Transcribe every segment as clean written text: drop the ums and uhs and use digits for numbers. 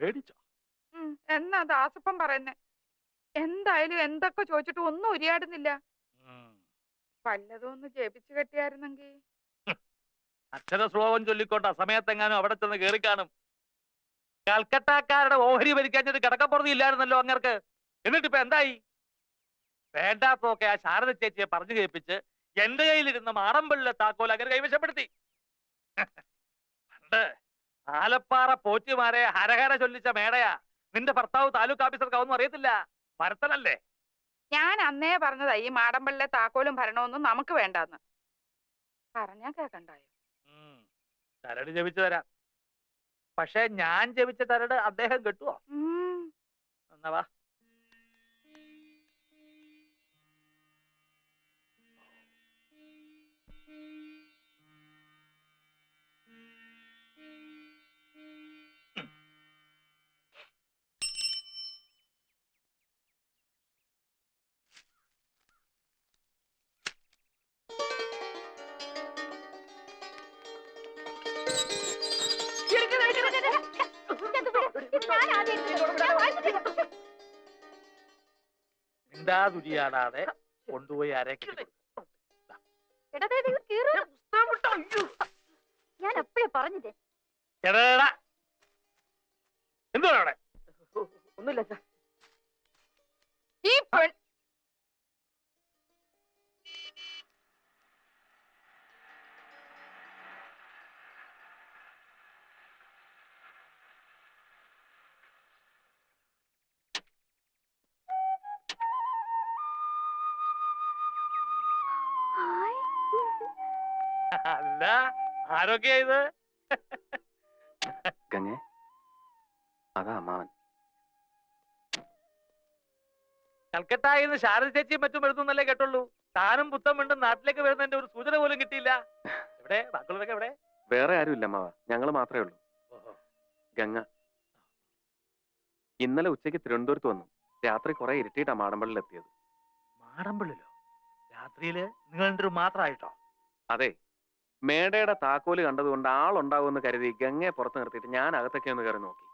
പേടിച്ചോ? എന്നാ ദാസപ്പം പറയുന്നേ? എന്തായാലും എന്തൊക്കെ ചോദിച്ചിട്ട് ഒന്നും ഉരിയാടുന്നില്ല. വല്ലതും ഒന്ന് ജപിച്ചു കെട്ടിയായിരുന്നെങ്കിൽ. അക്ഷര ശ്ലോകം ചൊല്ലിക്കോട്ടെ സമയത്തെങ്ങാനും അവിടെ ചെന്ന് കയറി കാണും. കൽക്കട്ടക്കാരുടെ ഓഹരി ഭരിക്കാഞ്ഞിട്ട് കിടക്കപ്പുറത്ത് ഇല്ലായിരുന്നല്ലോ അങ്ങർക്ക്. എന്നിട്ടിപ്പോ എന്തായി? വേണ്ടാത്തൊക്കെ ആ ശാരദ ചേച്ചിയെ പറഞ്ഞു കേൾപ്പിച്ച് എന്റെ കയ്യിലിരുന്ന മാടമ്പിള്ളിലെ താക്കോൽ അങ്ങനെ കൈവശപ്പെടുത്തി. പണ്ട് ആലപ്പാറ പോറ്റിമാരെ ഹരഹര ചൊല്ലിച്ച മേടയാ. നിന്റെ ഭർത്താവ് താലൂക്ക് ഓഫീസർക്കാവൊന്നും അറിയത്തില്ല. ഭരത്തനല്ലേ? ഞാൻ അന്നേ പറഞ്ഞതാ ഈ മാടമ്പള്ളിലെ താക്കോലും ഭരണമൊന്നും നമുക്ക് വേണ്ടാന്ന്. പറഞ്ഞാ കേക്കണ്ടായോ? ചരട് ജപിച്ചു തരാം. പക്ഷെ ഞാൻ ജപിച്ച ചരട് അദ്ദേഹം കെട്ടുവോ? എന്നാ വാ. മിണ്ടാതുരിയാടാതെ കൊണ്ടുപോയി ആരെ ഞാൻ എപ്പോഴേ പറഞ്ഞില്ലേ? എന്തുവാ അവിടെ? ഒന്നുമില്ല സാർ. ഈ പെൺ അല്ല ആരൊക്കെയാ ഇത്? ഗംഗേ, അതാ അമ്മാവൻ. കൽക്കട്ടായിന്ന് ശാരദ ചേച്ചിയും മറ്റും വരുന്നല്ലേ കേട്ടുള്ളൂ. താനും പുത്തം വീണ്ടും നാട്ടിലേക്ക് വരുന്നതിന്റെ ഒരു സൂചന പോലും കിട്ടിയില്ല. എവിടെ ബാക്കിയുള്ളവരൊക്കെ എവിടെ? വേറെ ആരുമില്ല അമ്മാവ, ഞങ്ങൾ മാത്രമേ ഉള്ളൂ. ഗംഗ ഇന്നലെ ഉച്ചയ്ക്ക് തിരുവനന്തപുരത്ത് വന്നു. രാത്രി കുറെ ഇരുട്ടിയിട്ടാ മാടമ്പള്ളിൽ എത്തിയത്. മാടമ്പള്ളിലോ? രാത്രിയില് നിങ്ങൾ മാത്രമായിട്ടോ? അതെ, മേടയുടെ താക്കോല് കണ്ടതുകൊണ്ട് ആളുണ്ടാവുമെന്ന് കരുതി ഗംഗയെ പുറത്ത് നിർത്തിയിട്ട് ഞാൻ അകത്തൊക്കെ ഒന്ന് കയറി നോക്കി.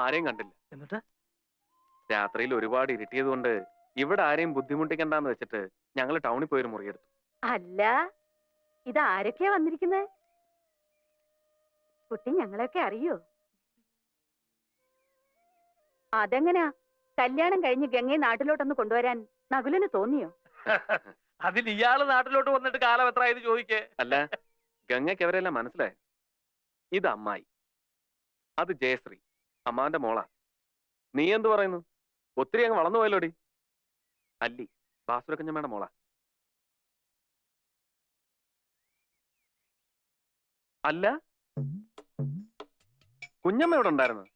ആരെയും കണ്ടില്ല. എന്നിട്ട് രാത്രിയിൽ ഒരുപാട് ഇരുട്ടിയത് കൊണ്ട് ഇവിടെ ആരെയും ബുദ്ധിമുട്ടിക്കണ്ടെന്ന് വെച്ചിട്ട് ഞങ്ങൾ ടൗണിൽ പോയൊരു മുറിയെടുത്തു. അല്ല, ഇത് ആരൊക്കെയാ വന്നിരിക്കുന്നത്? കുട്ടി ഞങ്ങളെയൊക്കെ അറിയോ? അതെങ്ങനാ കല്യാണം കഴിഞ്ഞ് ഗംഗയെ നാട്ടിലോട്ടൊന്ന് കൊണ്ടുവരാൻ നകുലിന് തോന്നിയോ? അതിൽ ഇയാള് നാട്ടിലോട്ട് വന്നിട്ട് കാലം എത്രയായത് ചോദിക്കേ? അല്ല, ഗംഗയ്ക്ക് അവരെല്ലാം മനസ്സിലായി. ഇത് അമ്മായി, അത് ജയശ്രീ, അമ്മാവന്റെ മോളാ. നീ എന്തു പറയുന്നു? ഒത്തിരി അങ്ങ് വളർന്നു പോയല്ലോടി. അല്ലി, ബാസുരക്കഞ്ഞമ്മയുടെ മോളാ. അല്ല, കുഞ്ഞമ്മ ഇവിടെ ഉണ്ടായിരുന്നു.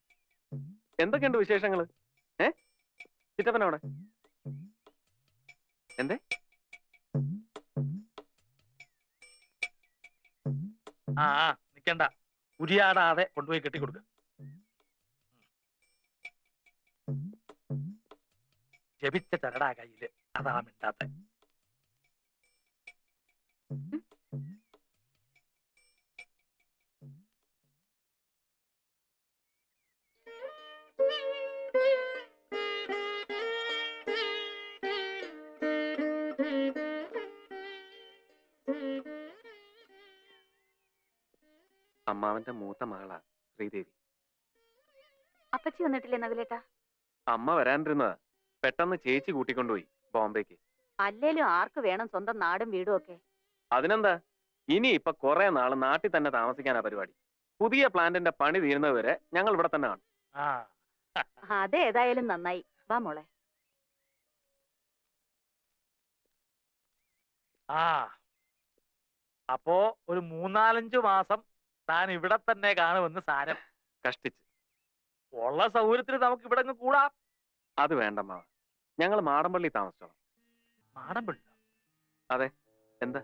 എന്തൊക്കെയുണ്ട് വിശേഷങ്ങള്? ചിറ്റപ്പനവിടെ എന്തേ? നിക്കണ്ട, ഉരിയാടാതെ കൊണ്ടുപോയി കെട്ടിക്കൊടുക്ക. ജപിച്ച ചരടാ കയ്യില്, അതാ മിണ്ടാത്ത. അമ്മാവന്റെ മൂത്ത മകളാ ശ്രീദേവി. അപ്പച്ചി വന്നിട്ടില്ലേ നകുലേട്ടാ? അമ്മ വരാനിരുന്നതാ. പെട്ടെന്ന് ചേച്ചി കൂട്ടിക്കൊണ്ടുപോയി ബോംബേക്ക്. അല്ലേലും ആർക്ക് വേണം സ്വന്തം നാടും വീടും ഒക്കെ? അതിനെന്താ, ഇനി ഇപ്പൊ കുറെ നാള് നാട്ടിൽ തന്നെ താമസിക്കാനാ പരിപാടി. പുതിയ പ്ലാന്റിന്റെ പണി തീരുന്നതുവരെ ഞങ്ങൾ ഇവിടെ തന്നെ കാണും. അതേതായാലും നന്നായി. വാ മോളെ. അപ്പോ ഒരു 3-4 മാസം താൻ ഇവിടെ തന്നെ കാണുമെന്ന് സാരം. കഷ്ടിച്ച്. ഉള്ള സൗകര്യത്തിന് നമുക്ക് ഇവിടെ കൂടാം. അത് വേണ്ടമ്മ, ഞങ്ങൾ മാടമ്പള്ളി താമസിച്ചോളാം. മാടമ്പള്ളി? അതെ. എന്താ?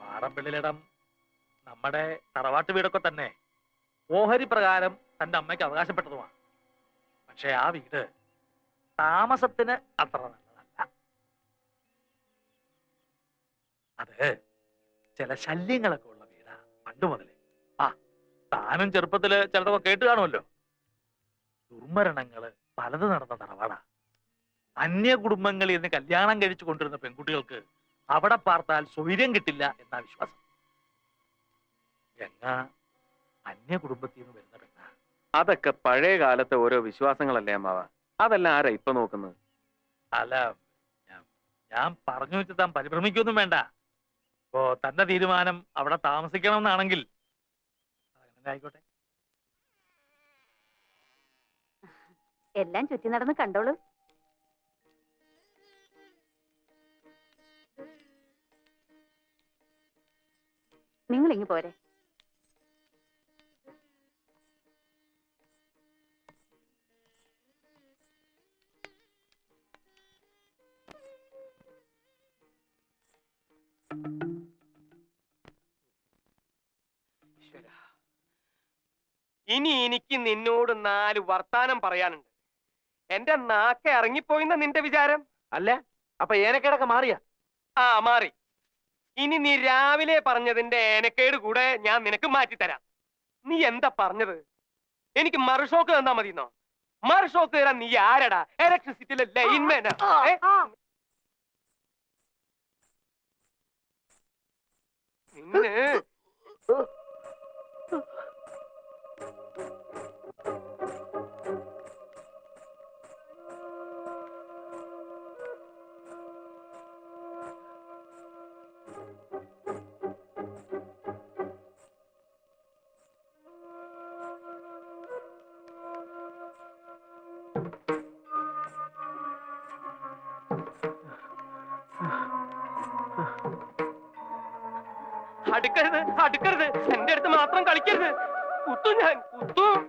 മാടമ്പള്ളിയിലിടം നമ്മുടെ തറവാട്ട് വീടൊക്കെ തന്നെ ഓഹരി പ്രകാരം തന്റെ അമ്മയ്ക്ക് അവകാശപ്പെട്ടതുമാണ്. പക്ഷെ ആ വീട് താമസത്തിന് അത്ര നല്ലതല്ല. അത് ചില ശല്യങ്ങളൊക്കെ ഉള്ള വീടാ. പണ്ട് മുതലേ. ആ, താനും ചെറുപ്പത്തില് ചിലതൊക്കെ കേട്ട് കാണുമല്ലോ. ദുർമരണങ്ങള് പലത് നടന്ന തറവാടാ. അന്യ കുടുംബങ്ങളിൽ നിന്ന് കല്യാണം കഴിച്ചു കൊണ്ടിരുന്ന പെൺകുട്ടികൾക്ക് അവിടെ പാർത്താൽ സ്വൈര്യം കിട്ടില്ല എന്നാ വിശ്വാസം. ഗംഗ അന്യ കുടുംബത്തിൽ നിന്ന് വരുന്ന പെണ്ണ. അതൊക്കെ പഴയ കാലത്തെ ഓരോ വിശ്വാസങ്ങളല്ലേ അമ്മാവ. അതെല്ലാം ആരാ ഇപ്പൊ നോക്കുന്നത്? അല്ല, ഞാൻ പറഞ്ഞു വെച്ച് താൻ പരിഭ്രമിക്കൊന്നും വേണ്ട. ഇപ്പോ തന്റെ തീരുമാനം അവിടെ താമസിക്കണമെന്നാണെങ്കിൽ അങ്ങനെ ആയിക്കോട്ടെ. എല്ലാം ചുറ്റി നടന്ന് കണ്ടോളൂ. നിങ്ങൾ ഇങ്ങ് പോരെ. ഇനി എനിക്ക് നിന്നോട് 4 വർത്താനം പറയാനുണ്ട്. എന്റെ നാക്കെ ഇറങ്ങിപ്പോയിന്ന നിന്റെ വിചാരം? അല്ല, അപ്പൊ ഏനക്കേടൊക്കെ മാറിയ? ആ, മാറി. ഇനി നീ രാവിലെ പറഞ്ഞതിന്റെ ഏനക്കേട് കൂടെ ഞാൻ നിനക്ക് മാറ്റിത്തരാം. നീ എന്താ പറഞ്ഞത്? എനിക്ക് മറുഷോക്ക് തന്നാ മതിന്നോ? മറുഷോക്ക് തരാൻ നീ ആരടാ? ഇലക്ട്രിസിറ്റിയിലെ ലൈൻമാനാ? നിന്നെ അടുക്കരുത്, അടുക്കരുത്. എന്റെ അടുത്ത് മാത്രം കളിക്കരുത്. കുത്തും ഞാൻ, കുത്തും.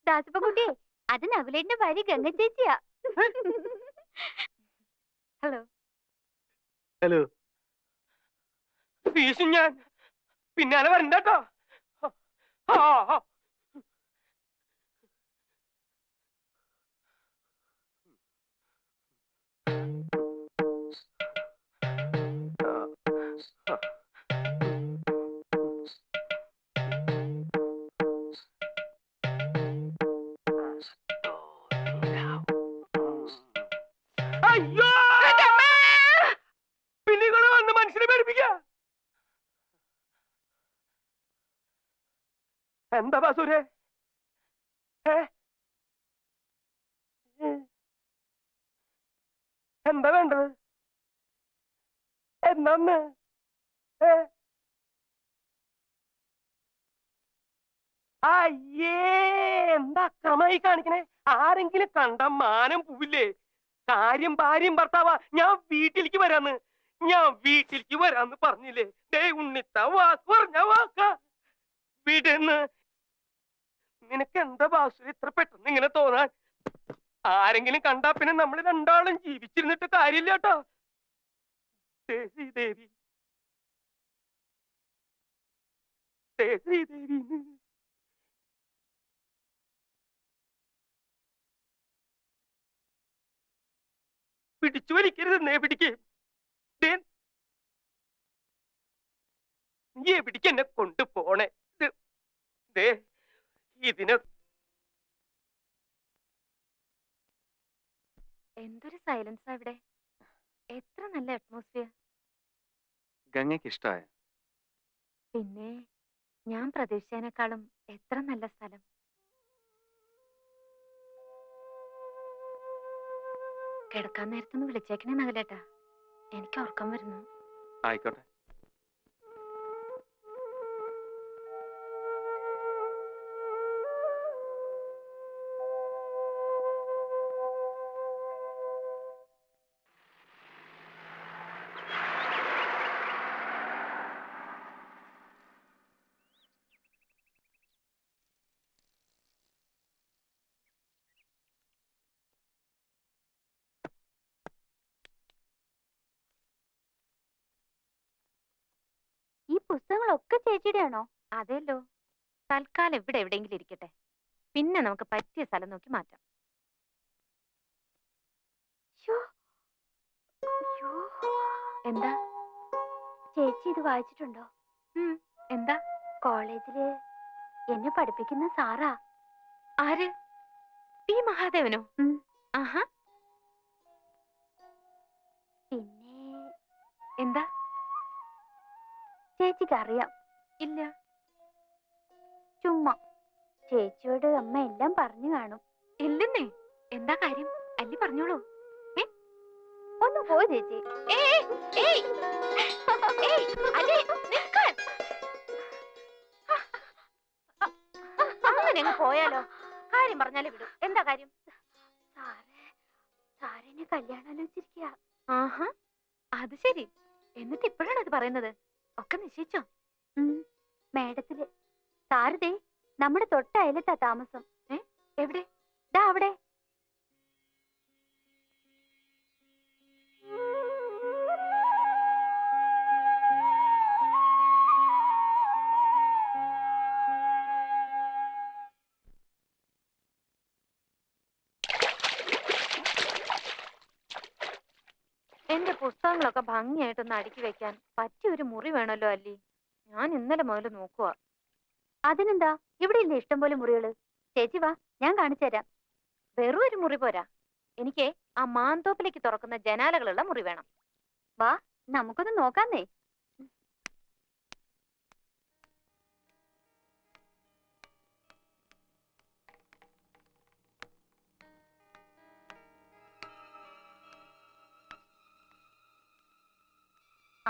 ദാസപ്പൻകുട്ടി, അത് നകുലേന്റെ ഭാര്യ ഗംഗ ചേച്ചിയാ. ഹലോ. ഹലോ. വീശും ഞാൻ. പിന്നാലെ വരണ്ടോ? അയ്യോ, പിന്നികള് വന്ന് മനുഷ്യനെ പേടിപ്പിക്ക. എന്താ ബാസൂരെ? എന്താ വേണ്ടത്? എന്നാന്ന്? അയ്യേ, എന്താ അക്രമായി കാണിക്കണേ? ആരെങ്കിലും കണ്ട മാനം പോവില്ലേ? കാര്യം ഭാര്യയും ഭർത്താവാ. ഞാൻ വീട്ടിലേക്ക് വരാന്ന്, ഞാൻ വീട്ടിലേക്ക് വരാന്ന് പറഞ്ഞില്ലേ? ദേ ഉണ്ണിത്ത വാക്ക് പറഞ്ഞ വാക്ക. വീടെന്ന് നിനക്ക് എന്താ ബാസു ഇത്ര പെട്ടെന്ന് ഇങ്ങനെ തോന്നാൻ? ആരെങ്കിലും കണ്ടാ പിന്നെ നമ്മൾ രണ്ടാളും ജീവിച്ചിരുന്നിട്ട് കാര്യമില്ല കേട്ടോ. ശ്രീദേവി, ശ്രീദേവി. പിടിച്ചു വലിക്കരുത്. നേ പിടിക്ക്. നീ എവിടേക്ക് എന്നെ കൊണ്ടുപോണേ? ഇതിന് എന്തൊരു സൈലൻസ് അവിടെ. എത്ര നല്ല അറ്റ്മോസ്ഫിയർ. ഗംഗയ്ക്ക് ഇഷ്ടമായ? പിന്നെ ഞാൻ പ്രതീക്ഷിച്ചതിനേക്കാളും എത്ര നല്ല സ്ഥലം. കിടക്കാൻ നേരത്തൊന്ന് വിളിച്ചേക്കണേ നഗലേട്ടാ, എനിക്ക് ഉറക്കം വരുന്നു. ആയിക്കോട്ടെ. പുസ്തകങ്ങളൊക്കെ ചേച്ചിയുടെ ആണോ? അതെല്ലോ. തൽക്കാലം ഇവിടെ എവിടെയെങ്കിലും ഇരിക്കട്ടെ, പിന്നെ നമുക്ക് പറ്റിയ സ്ഥലം നോക്കി മാറ്റാം. ശ്ശോ. അയ്യോ. എന്താ? ചേച്ചി ഇത് വായിച്ചിട്ടുണ്ടോ? എന്താ? കോളേജില് എന്നെ പഠിപ്പിക്കുന്ന സാറാ. ആര്? പി മഹാദേവനോ? ആഹാ. പിന്നെ എന്താ? ചേച്ചിക്ക് അറിയാം? ഇല്ല. ചുമ്മാ. ചേച്ചിയോട് അമ്മ എല്ലാം പറഞ്ഞു കാണും. ഇല്ലെന്നേ. എന്താ കാര്യം? അല്ലി പറഞ്ഞോളൂ. ഒന്ന് പോ ചേച്ചി. അങ്ങനെ അങ്ങ് പോയാലോ? കാര്യം പറഞ്ഞാലേ വിടും. എന്താ കാര്യം? സാറിനെ കല്യാണം ആലോചിച്ചിരിക്കുക. ആഹാ, അത് ശരി. എന്നിട്ട് ഇപ്പോഴാണ് അത് പറയുന്നത്? ഒക്കെ നിശ്ചയിച്ചോ? മേഡത്തില്. സാരതേ നമ്മുടെ തൊട്ട അയലത്താ താമസം. എവിടെ? ദാ അവിടെ. എന്റെ പുസ്തകങ്ങളൊക്കെ ഭംഗിയായിട്ടൊന്ന് അടുക്കി വെക്കാൻ പറ്റിയ ഒരു മുറി വേണമല്ലോ അല്ലി. ഞാൻ ഇന്നലെ മുതൽ നോക്കുക. അതിനെന്താ, ഇവിടെ ഇല്ലേ ഇഷ്ടം പോലെ മുറികള്. ചേച്ചി വാ, ഞാൻ കാണിച്ചു തരാം. വെറും ഒരു മുറി പോരാ, എനിക്ക് ആ മാന്തോപ്പിലേക്ക് തുറക്കുന്ന ജനാലകളുള്ള മുറി വേണം. വാ, നമുക്കൊന്ന് നോക്കാന്നേ.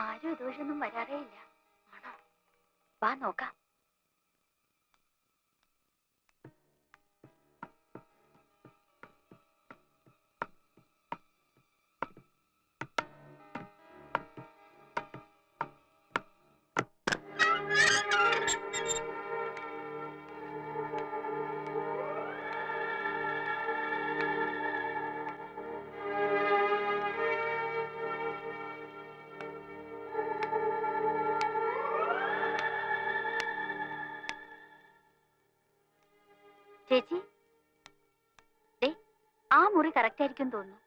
ആരും ഇതുവഴിയൊന്നും വരാറേ ഇല്ല. ആണോ? വാ നോക്കാം. ചേച്ചി, ദേ ആ മുറി കറക്റ്റ് ആയിരിക്കും തോന്നുന്നു.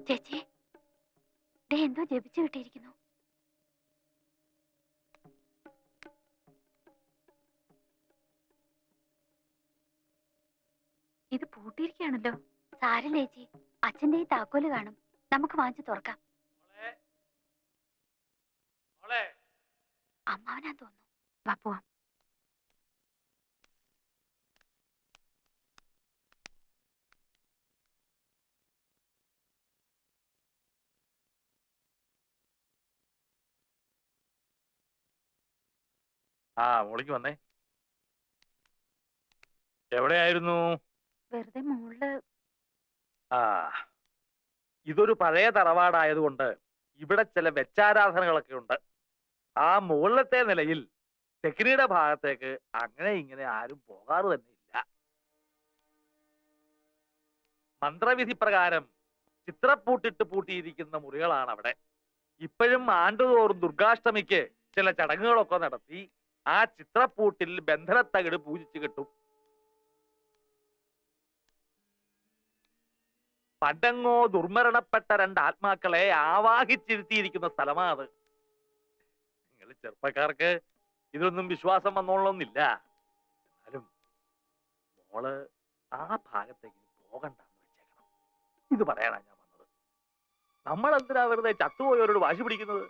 ചേച്ചി, ദേ എന്തോ ജപിച്ചു കിട്ടിയിരിക്കുന്നു. ഇത് പൂട്ടിയിരിക്കുകയാണല്ലോ. സാരില്ല ചേച്ചി, അച്ഛന്റെ ഈ താക്കോല് കാണും. നമുക്ക് വാങ്ങിച്ചു തുറക്കാം. അമ്മാവനാ തോന്നുന്നു. വാ പോവാം. മോളിക്ക് വന്നേ. എവിടെയായിരുന്നു? വെറുതെ മുകളില്. ഇതൊരു പഴയ തറവാടായതുകൊണ്ട് ഇവിടെ ചില വെച്ചാരാധനകളൊക്കെ ഉണ്ട്. ആ മുകളിലത്തെ നിലയിൽ തെക്കിനിയുടെ ഭാഗത്തേക്ക് അങ്ങനെ ഇങ്ങനെ ആരും പോകാറ് തന്നെ ഇല്ല. മന്ത്രവിധി പ്രകാരം ചിത്രപ്പൂട്ടിട്ട് പൂട്ടിയിരിക്കുന്ന മുറികളാണ് അവിടെ. ഇപ്പോഴും ആണ്ടുതോറും ദുർഗാഷ്ടമിക്ക് ചില ചടങ്ങുകളൊക്കെ നടത്തി ആ ചിത്രപ്പൂട്ടിൽ ബന്ധനത്തകിട് പൂജിച്ചു കിട്ടും. പണ്ടങ്ങോ ദുർമരണപ്പെട്ട രണ്ട് ആത്മാക്കളെ ആവാഹിച്ചിരുത്തിയിരിക്കുന്ന സ്ഥലമാണ് അത്. നിങ്ങൾ ചെറുപ്പക്കാർക്ക് ഇതൊന്നും വിശ്വാസം വന്നോളണമെന്നില്ല. എന്നാലും മോള് ആ ഭാഗത്തേക്ക് പോകണ്ടെന്ന് വെച്ചേക്കണം. ഇത് പറയാനാ ഞാൻ വന്നത്. നമ്മൾ എന്തിനാ വെറുതെ ചത്തുപോയവരോട് വാശി പിടിക്കുന്നത്?